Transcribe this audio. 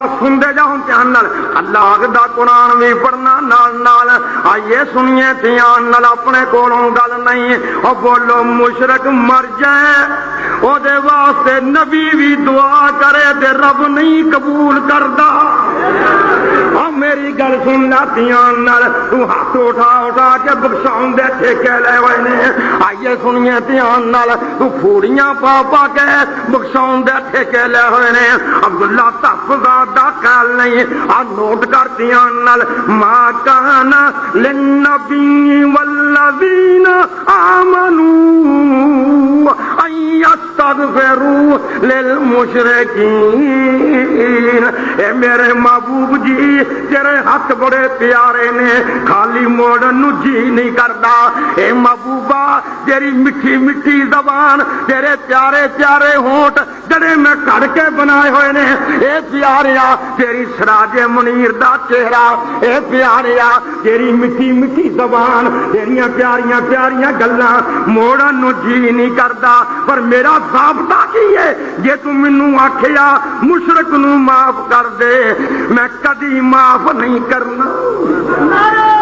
سنتے جاؤ دھیان نال اللہ دا قرآن بھی پڑھنا نال نال آئیے سنیے دھیان نال اپنے کولوں گل نہیں او بولو مشرک مر جائے او دے واسطے نبی بھی دعا کرے تے رب نہیں قبول کردا میری گل سننا دھیان نال تو ہاتھ اٹھا اٹھا کے بخشاؤں دے ٹھیکے لے ہوئے نے آئیے سنیے دھیان نال تو پھوڑیاں پا پا کے بخشاؤں دے ٹھیکے لے ہوئے نے عبداللہ تحفظات دا خیال نہیں آ نوٹ کر دھیان نال ما کان للنبی والذین آمنوا ان یستغفروا للمشرکین اے میرے محبوب جی تیرے ہاتھ بڑے پیارے نے خالی موڑن نو جی نہیں کردا اے محبوبہ تیری مٹھی مٹھی زبان تیرے پیارے پیارے ہونٹ جڑے میں کڑ کے بنائے ہوئے نے اے پیاریا تیری سراج منیر دا چہرہ اے پیاریا تیری مٹھی مٹھی زبان تیریاں پیاریاں پیاریاں گلاں موڑن نو جی نہیں کردا پر میرا ضابطہ کی ہے جے تو مینوں آکھیا مشرک نو معاف کر دے میں کدی معاف نہیں کرنا